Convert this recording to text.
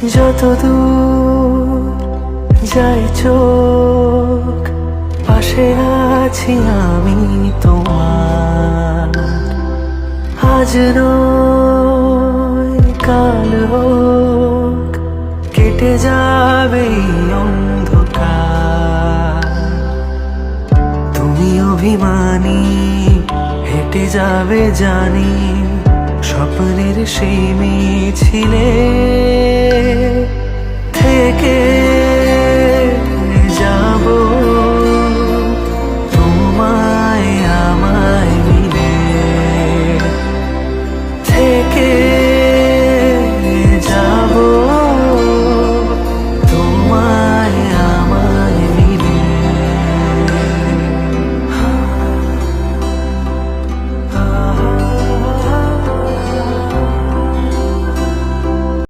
যত দূর যায় চোখ, পাশে আছি আমি তোমার। আজ নয় কাল হোক, কেটে যাবে এই অন্ধকার। তুমি অভিমানী, হেঁটে যাবে জানি স্বপ্নের সেই মিছিলে।